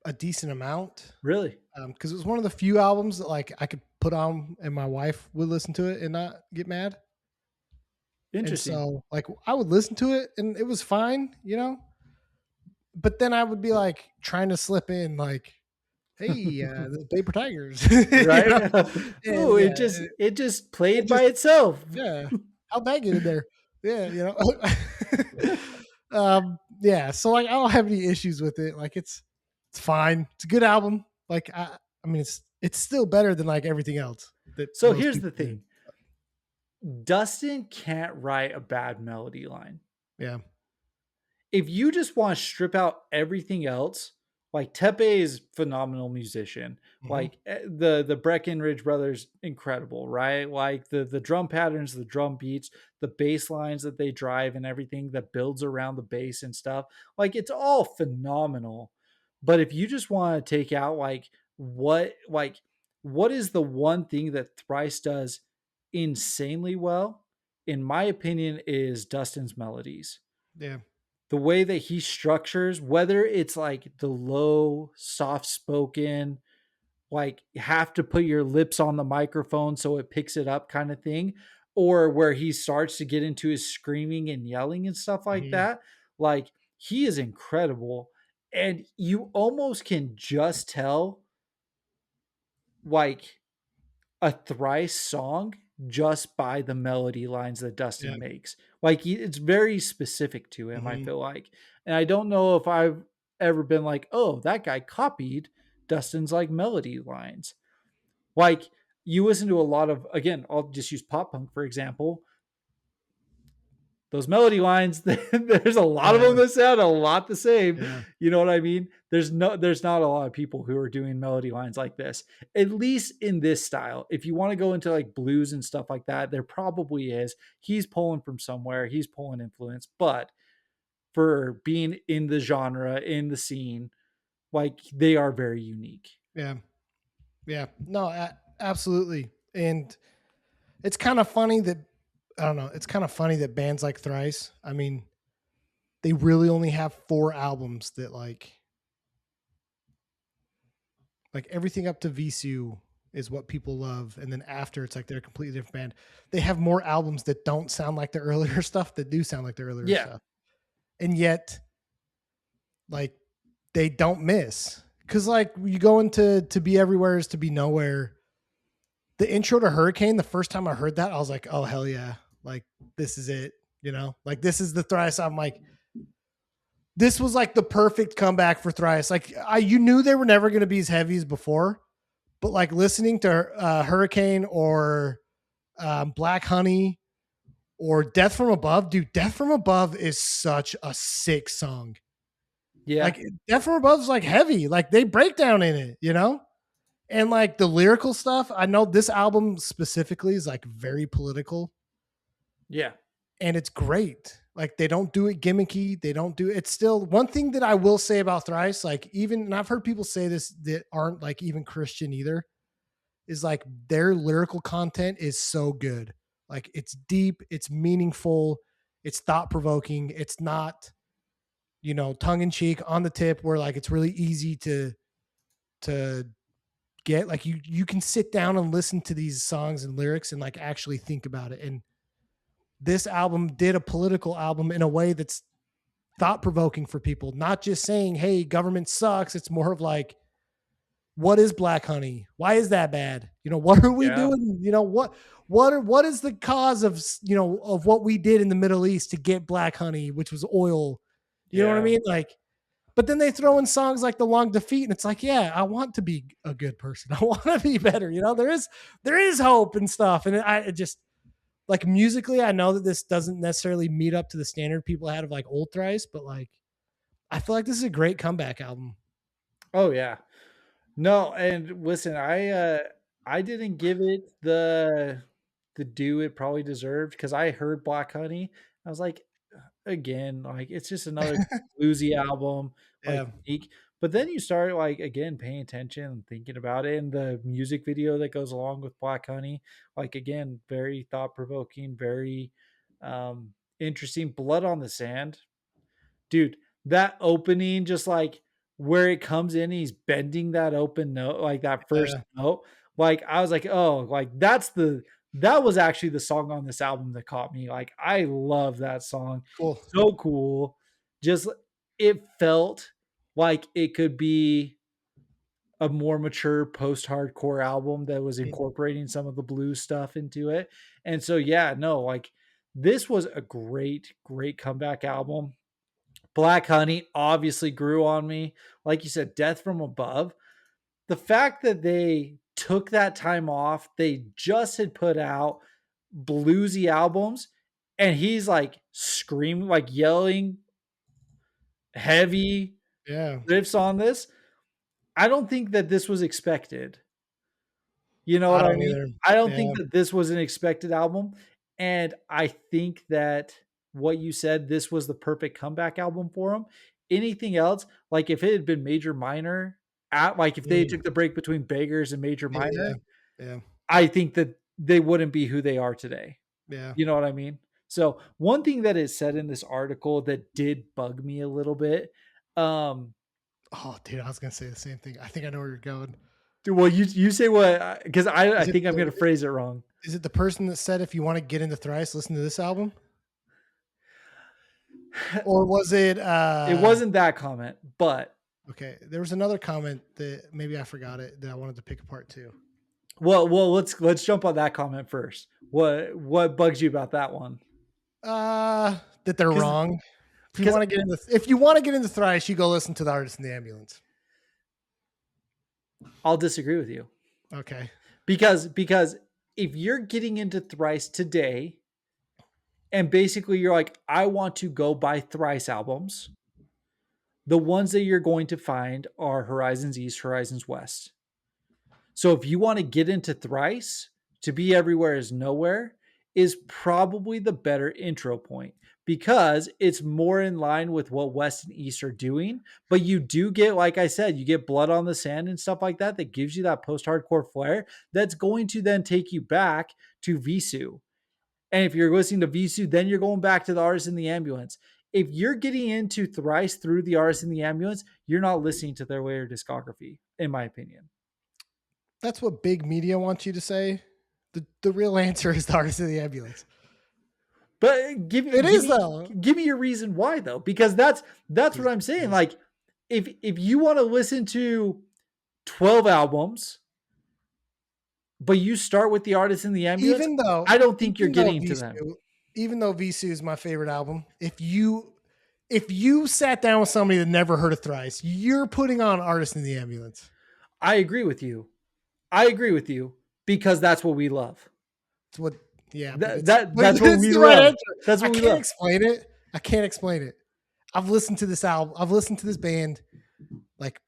a decent amount really because it was one of the few albums that like I could put on and my wife would listen to it and not get mad. And interesting. so like I would listen to it and it was fine. But then I would be like trying to slip in like, hey, the Paper Tigers, Right? And Oh, yeah, it just played it by just itself. yeah. how'd that get in there? Yeah, you know. Yeah, so like I don't have any issues with it. Like it's fine. It's a good album. Like I mean it's still better than like everything else that So most here's the people do. thing. Dustin can't write a bad melody line. Yeah. If you just want to strip out everything else, like Tepe is phenomenal musician. Hmm. Like the Breckenridge brothers, incredible, right? Like the drum patterns, the drum beats, the bass lines that they drive, and everything that builds around the bass and stuff. Like it's all phenomenal. But if you just want to take out like what is the one thing that Thrice does insanely well, in my opinion, is Dustin's melodies. Yeah. The way that he structures, whether it's like the low, soft spoken, like have to put your lips on the microphone so it picks it up kind of thing, or where he starts to get into his screaming and yelling and stuff like Hmm. that, like he is incredible. And you almost can just tell like a Thrice song just by the melody lines that Yeah. Dustin makes. Like it's very specific to him, I Hmm. feel like. And I don't know if I've ever been like, "Oh, that guy copied Dustin's like melody lines." Like you listen to a lot of, again, I'll just use pop punk for example. Those melody lines, there's a lot of Yeah. them that sound a lot the same. Yeah. You know what I mean? There's not a lot of people who are doing melody lines like this, at least in this style. If you want to go into like blues and stuff like that, there probably is. He's pulling from somewhere, he's pulling influence, but for being in the genre, in the scene, like they are very unique. Yeah. Yeah. No, absolutely. And it's kind of funny that I don't know. It's kind of funny that bands like Thrice, I mean, they really only have 4 albums that like everything up to Vhessiu is what people love, and then after it's like they're a completely different band. They have more albums that don't sound like the earlier stuff that do sound like the earlier Yeah. stuff, and yet like they don't miss. Because like you go into to be everywhere is to be nowhere. The intro to Hurricane, the first time I heard that, I was like, oh hell yeah, like this is it. You know, like this is the Thrice. I'm like, this was like the perfect comeback for Thrice. Like you knew they were never going to be as heavy as before, but like listening to Hurricane or Black Honey or Death from Above, dude, Death from Above is such a sick song. Yeah. Like Death from Above is like heavy, like they break down in it, you know? And like the lyrical stuff, I know this album specifically is like very political Yeah. and it's great. Like they don't do it gimmicky. They don't do it's still one thing that I will say about Thrice, like even and I've heard people say this that aren't like even Christian either, is like their lyrical content is so good. Like it's deep, it's meaningful, it's thought provoking. It's not, you know, tongue in cheek on the tip where like it's really easy to get like you can sit down and listen to these songs and lyrics and like actually think about it. And this album did a political album in a way that's thought provoking for people, not just saying, hey, government sucks. It's more of like, what is black honey? Why is that bad? You know, what are we Yeah. doing? You know, what is the cause of, you know, of what we did in the Middle East to get black honey, which was oil? You know what I Yeah. mean? Like, but then they throw in songs like The Long Defeat, and it's like, yeah, I want to be a good person. I want to be better. You know, there is hope and stuff. And it just like musically, I know that this doesn't necessarily meet up to the standard people had of like old Thrice, but like I feel like this is a great comeback album. Oh yeah. No, and listen, I didn't give it the due it probably deserved because I heard Black Honey. I was like, again, like it's just another bluesy album, like Yeah. unique. But then you start like again paying attention and thinking about it, and the music video that goes along with Black Honey, like again, very thought provoking, very interesting. Blood on the Sand, dude, that opening, just like where it comes in, he's bending that open note, like that first Yeah. note. Like I was like, oh, like that was actually the song on this album that caught me. Like I love that song. Cool. So cool. Just it felt like it could be a more mature post-hardcore album that was Mm. incorporating some of the blues stuff into it. And so yeah, no, like This was a great, great comeback album. Black Honey obviously grew on me. Like you said, Death from Above. The fact that they took that time off, they just had put out bluesy albums, and he's like screaming, like yelling heavy Yeah. riffs on this. I don't think that this was expected. You know I what I don't mean? either. I don't Yeah. think that this was an expected album, and I think that what you said, this was the perfect comeback album for him. Anything else, like if it had been Major Minor, at like if they Mm, took the break between Beggars and Major yeah. Minor, Yeah. I think that they wouldn't be who they are today. Yeah. You know what I mean? So one thing that is said in this article that did bug me a little bit, um, Oh, dude, I was gonna say the same thing. I think I know where you're going. well, you say what? Because I Is it think I'm the, gonna phrase it wrong. is it the person that said if you want to get into Thrice, listen to this album? Or was it It wasn't that comment, but okay, there was another comment that maybe I forgot it that I wanted to pick apart too. let's jump on that comment first. What bugs you about that one? That they're Because wrong. because If you want to get into Thrice, you go listen to the Artist in the Ambulance. I'll disagree with you. Okay. Because if you're getting into Thrice today, and basically you're like, I want to go buy Thrice albums, the ones that you're going to find are Horizons East, Horizons West. So if you want to get into Thrice, To Be Everywhere Is Nowhere is probably the better intro point because it's more in line with what West and East are doing. But you do get, like I said, you get Blood on the Sand and stuff like that that gives you that post hardcore flair that's going to then take you back to Vhessiu. And if you're listening to Vhessiu, then you're going back to the Artist in the Ambulance. If you're getting into Thrice through the Artist in the Ambulance, you're not listening to their later discography, in my opinion. That's what big media wants you to say. The real answer is the Artist in the Ambulance. But It is though. give me your reason why though, because that's what I'm saying. Like, if you want to listen to 12 albums, but you start with the Artist in the Ambulance, even though I don't think you're even though getting to them. Vhessiu is my favorite album, if you sat down with somebody that never heard of Thrice, you're putting on Artist in the Ambulance. I agree with you. I agree with you because that's what we love. It's what, yeah, That's what it's we the right love. answer. That's I what we can't love. explain it. I can't explain it. I've listened to this album. I've listened to this band like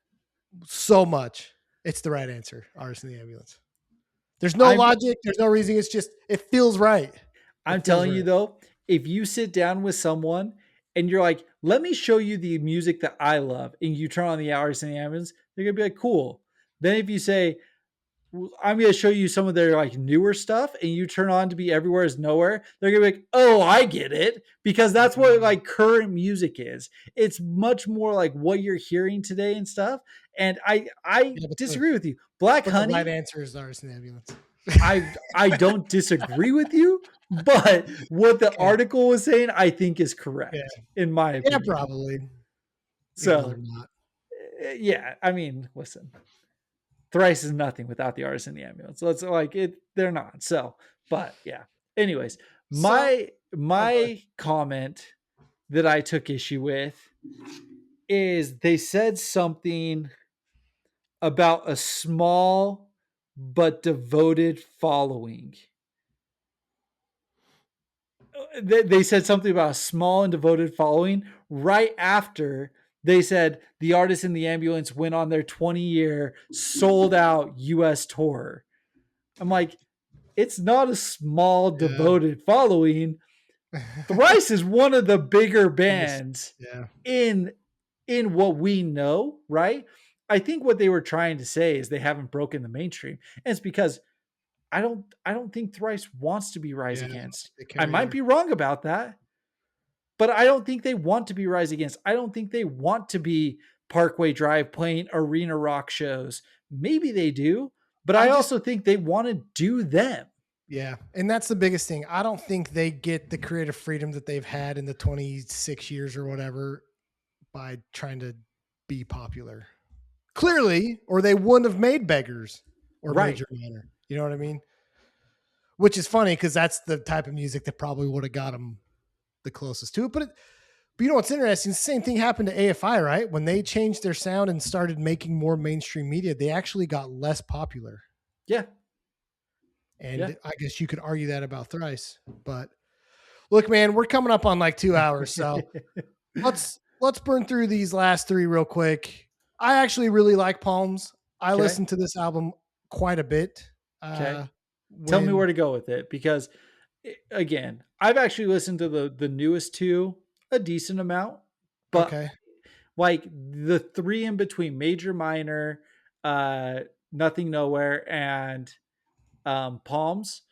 so much. It's the right answer. Artist in the Ambulance. There's no logic. There's no reason. It's just, it feels right. I'm telling you though, if you sit down with someone and you're like, let me show you the music that I love, and you turn on the Artist in the Ambulance, they're gonna be like, cool. Then if you say, I'm going to show you some of their like newer stuff, and you turn on To Be Everywhere Is Nowhere, they're going to be like, oh, I get it, because that's what like current music is. It's much more like what you're hearing today and stuff. And I disagree with you. Black But Honey, the right answer is Artist in the Ambulance. I don't disagree with you, but what the Okay. article was saying, I think is correct in my Yeah, opinion. probably. So, yeah, I mean, listen. Thrice is nothing without the Artist in the Ambulance. So it's like it, they're not. So, but yeah. Anyways, my comment that I took issue with is they said something about a small but devoted following. They said something about a small and devoted following right after they said the Artist in the Ambulance went on their 20-year sold out US tour. I'm like, it's not a small devoted following. Thrice is one of the bigger bands in what we know, right? I think what they were trying to say is they haven't broken the mainstream. And it's because I don't think Thrice wants to be Rise Against. I might be wrong about that, but I don't think they want to be Rise Against. I don't think they want to be Parkway Drive playing arena rock shows. Maybe they do, but I also think they want to do them. Yeah. And that's the biggest thing. I don't think they get the creative freedom that they've had in the 26 years or whatever by trying to be popular. Clearly, or they wouldn't have made Beggars or Major Minor. You know what I mean? which is funny because that's the type of music that probably would have got him the closest to it. But you know what's interesting? The same thing happened to AFI, right? When they changed their sound and started making more mainstream media, they actually got less popular. Yeah, yeah. And I guess you could argue that about Thrice. But look, man, we're coming up on like 2 hours, so let's burn through these last three real quick. I actually really like Palms. I Okay, listened to this album quite a bit. okay. Tell me When where to go with it because again, I've actually listened to the newest two a decent amount, but okay, like the three in between major minor, uh nothing nowhere and Palms,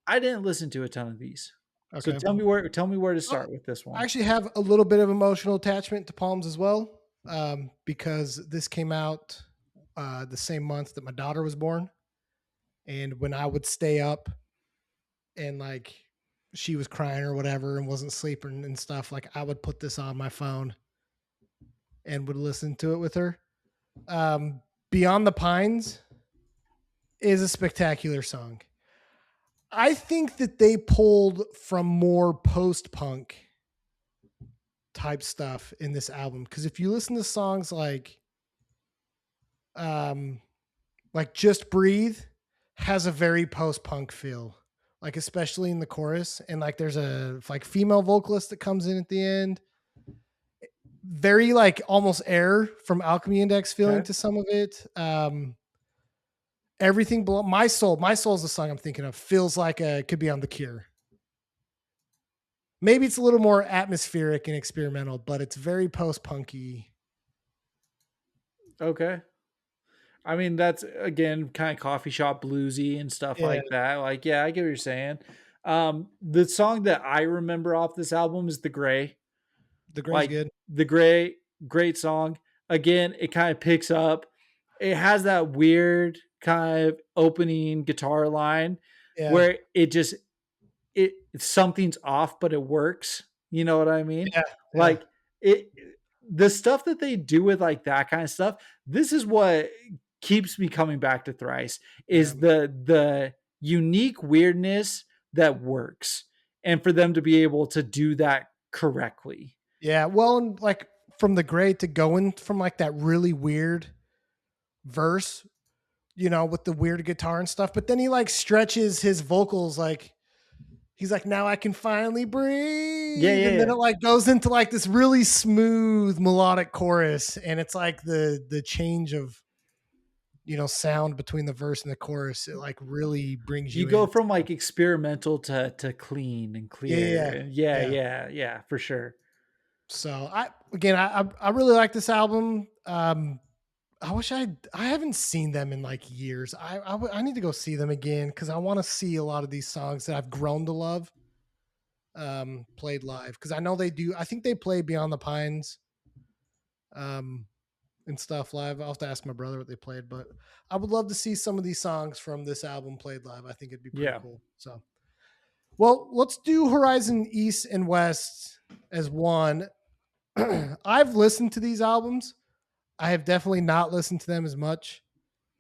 I didn't listen to a ton of these. So okay. tell me where to Well, start with this I one. actually have a little bit of emotional attachment to Palms as well, because this came out the same month that my daughter was born, and when I would stay up and like she was crying or whatever and wasn't sleeping and stuff, like I would put this on my phone and would listen to it with her. Um, Beyond the Pines is a spectacular song. I think that they pulled from more post punk type stuff in this album because if you listen to songs um like Just Breathe has a very post punk feel, like especially in the chorus, and like there's a like female vocalist that comes in at the end, very like almost Air from Alchemy Index feeling Okay. to some of it. Everything below my soul is the song I'm thinking of, feels like a could be on The Cure. Maybe it's a little more atmospheric and experimental, but it's very post punky. Okay. I mean, that's again kind of coffee shop bluesy and stuff Yeah, like that. Like, yeah, I get what you're saying. The song that I remember off this album is The Gray. The Gray's Like good. The Gray, great song. Again, it kind of picks up. It has that weird kind of opening guitar line Yeah, where it something's off, but it works. You know what I mean? yeah, yeah, Like it the stuff that they do with like that kind of stuff, this is what keeps me coming back to Thrice yeah. is the unique weirdness that works. And for them to be able to do that correctly. Yeah, well, and like from the Gray to going from like that really weird verse, with the weird guitar and stuff, but then he like stretches his vocals, like he's like, now I can finally Yeah, breathe, yeah, and then yeah. it like goes into like this really smooth melodic chorus, and it's like the change of sound between the verse and the chorus, it like really brings You you go in. from like experimental to clean and Yeah, yeah, clear. yeah. And yeah, Yeah. yeah, yeah, for sure. So I really like this album. I wish I haven't seen them in like years. I need to go see them again because I want to see a lot of these songs that I've grown to love played live, because I know they do. I think they play Beyond the Pines um, and stuff live. I'll have to ask my brother what they played, but I would love to see some of these songs from this album played live. I think it'd be pretty Yeah. cool. So, well, let's do Horizon East and West as one. I've listened to these albums. I have definitely not listened to them as much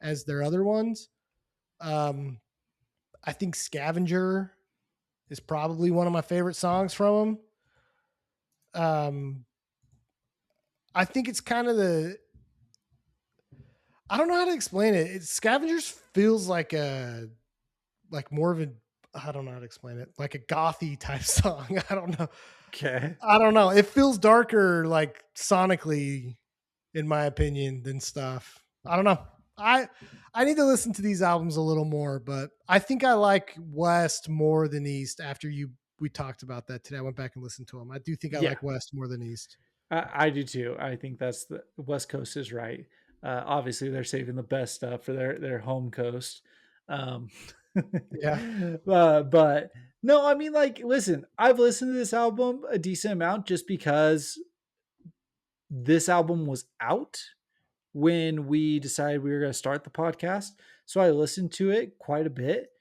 as their other ones. Um, I think Scavenger is probably one of my favorite songs from them. I think it's kind of I don't know how to explain it. Scavengers feels like more of a, I don't know how to explain it, like a gothy type song. I don't know. Okay. I don't know. It feels darker, like sonically, in my opinion, than stuff. I don't know. I I need to listen to these albums a little more, but I think I like West more than East. After we talked about that today, I went back and listened to them. I do think I Yeah. like West more than East. I do too. I think that's the West Coast is right. Obviously, they're saving the best stuff for their home coast. Um, Yeah, but no, I mean, like, listen, I've listened to this album a decent amount just because this album was out when we decided we were going to start the podcast. So I listened to it quite a bit.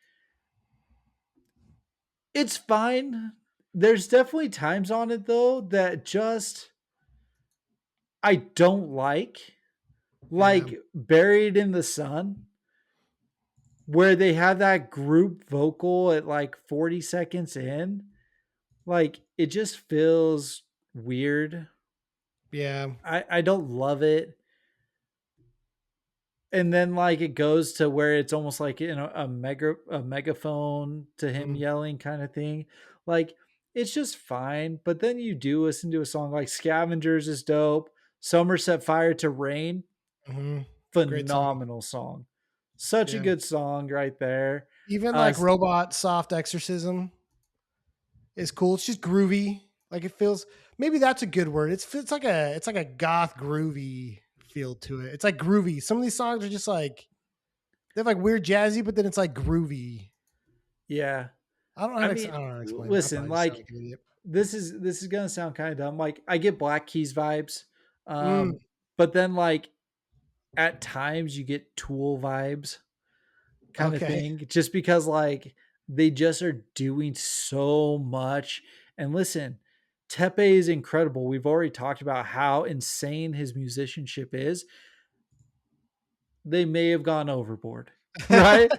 It's fine. There's definitely times on it though that just I don't like. yeah, Like Buried in the Sun. where they have that group vocal at like 40 seconds in, like it just feels weird. Yeah. I don't love it. And then like it goes to where it's almost like in a megaphone to him Mm, yelling kind of thing. Like it's just fine. But then you do listen to a song like Scavengers is dope. Summer Set Fire to Rain, hmm. Great song. phenomenal song. Such a Yeah. good song right there. Even Uh like Robot Soft Exorcism is cool. It's just groovy. Like it feels, maybe that's a good word. It's like a goth groovy feel to it. It's like groovy. Some of these songs are just like they're like weird jazzy, but then it's like groovy. yeah. I I mean, don't know how to explain. I listen, probably sound like like an idiot. this is gonna sound kind of dumb. Like I get Black Keys vibes, Mm, but then like at times you get Tool vibes, kind of okay. thing, just because like they just are doing so much. And listen, Tepe is incredible. We've already talked about how insane his musicianship is. They may have gone overboard, right?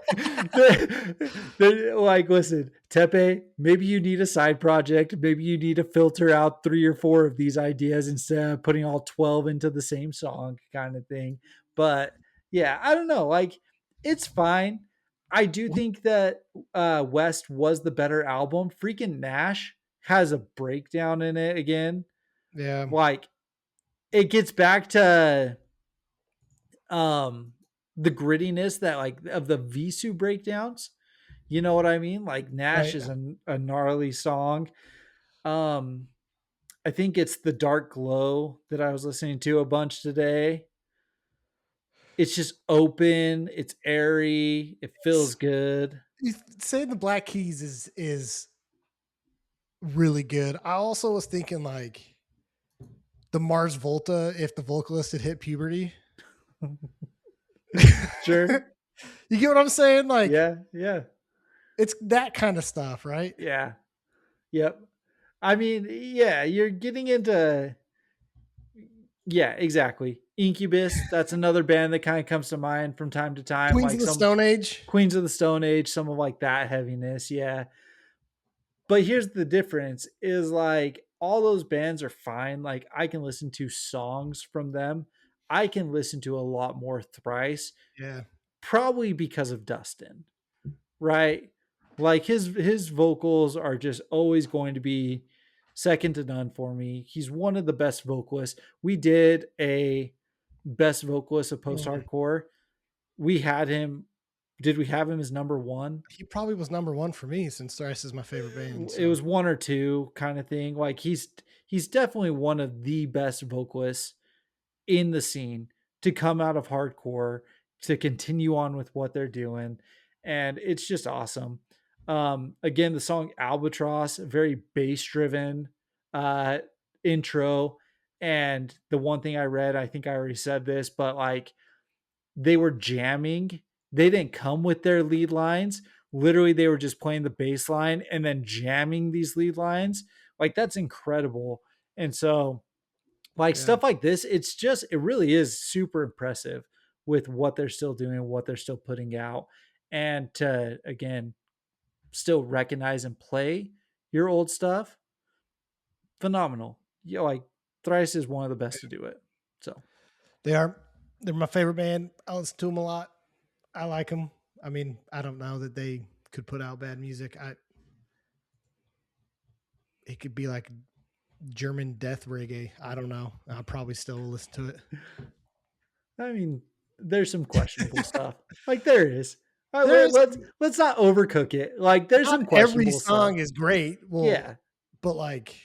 Like, listen, Tepe, maybe you need a side project. Maybe you need to filter out 3 or 4 of these ideas instead of putting all 12 into the same song, kind of thing. But yeah, I don't know. Like, it's fine. I do think that West was the better album. Freaking Nash has a breakdown in it again. Yeah. Like, it gets back to um the grittiness that like of the Vhessiu breakdowns. You know what I mean? Like Nash Right. is a gnarly song. Um I think it's The Dark Glow that I was listening to a bunch today. It's just open, it's airy, it feels S- good. You saying the Black Keys is really good. I also was thinking like the Mars Volta if the vocalist had hit puberty. Sure. You get what I'm saying? Like Yeah, yeah. it's that kind of stuff, right? Yeah. Yep. I mean, yeah, you're getting into yeah, exactly. Incubus, that's another band that kind of comes to mind from time to time, Queens of like the some Stone Age. Queens of the Stone Age, some of like that heaviness, yeah. But here's the difference is like all those bands are fine. Like I can listen to songs from them. I can listen to a lot more Thrice, Yeah. probably because of Dustin, right? Like his vocals are just always going to be second to none for me. He's one of the best vocalists. We did a best vocalist of Mm. post-hardcore. We had him did we have him as number 1? He probably was number one for me since Thrice is my favorite band. It So was 1 or 2 kind of thing. Like he's definitely one of the best vocalists in the scene to come out of hardcore to continue on with what they're doing, and it's just awesome. Again, the song Albatross, very bass driven uh intro, and the one thing I read, I think I already said this, but like they were jamming. They didn't come with their lead lines. Literally, they were just playing the bass line and then jamming these lead lines. Like that's incredible. And so, like yeah. stuff like this, it really is super impressive with what they're still doing, what they're still putting out, and to again still recognize and play your old stuff. Phenomenal. Yeah, like Thrice is one of the best to do it. So They are they're my favorite band. I listen to them a lot. I like them. I mean, I don't know that they could put out bad music. I It could be like German death reggae. I don't know. I'll probably still listen to it. I mean, there's some questionable stuff. Like there is. There's Let's not overcook it. Like there's not some every questionable stuff. song is great. Well, Yeah, but like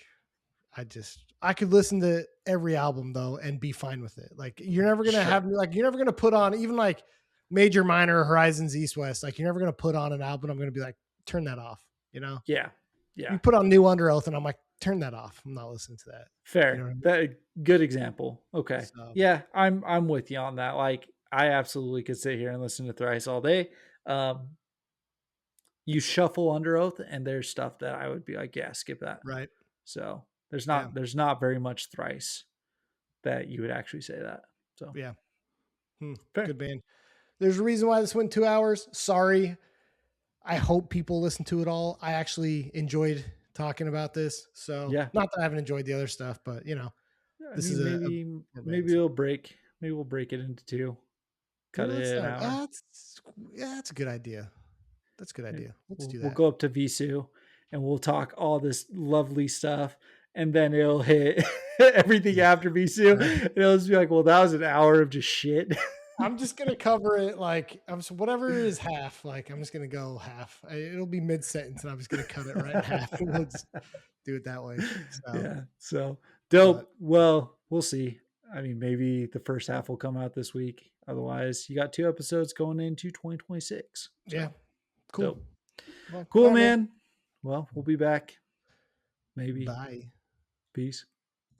I could listen to every album though and be fine with it. Like sure. you're never gonna put on even like Major Minor Horizons East West. Like you're never gonna put on an album. I'm gonna be like, turn that off. You know, Yeah, yeah. you put on New Under Oath and I'm like, turn that off. I'm not listening to that. You know Fair. what I mean? That good example. Okay. So Yeah, I'm with you on that. Like I absolutely could sit here and listen to Thrice all day. Um, you shuffle under oath, and there's stuff that I would be like, yeah, skip that. right. So Yeah. there's not very much Thrice that you would actually say that. So Yeah. Hmm. fair. Good band. There's a reason why this went 2 hours. Sorry. I hope people listen to it all. I actually enjoyed talking about this. So Yeah. not that I haven't enjoyed the other stuff, but I this is mean, a maybe advance. it'll break. Maybe we'll break it into two. Yeah, Cut let's it an hour. that's a good idea. That's a good Maybe idea. Let's we'll do we'll that. go up to Vhessiu and we'll talk all this lovely stuff, and then it'll hit everything after Vhessiu, All right. and it'll just be like, well, that was an hour of just shit. I'm just gonna cover it like whatever is half. Like I'm just gonna go half. It'll be mid sentence, and I'm just gonna cut it right in half, and we'll just do it that way. So, Yeah. So but dope. Well, we'll see. I mean, maybe the first half will come out this week. Otherwise, you got 2 episodes going into 2026. yeah, So cool. dope. Well, all Cool, right, man. man. Well, we'll be back. Maybe. Bye. Peace.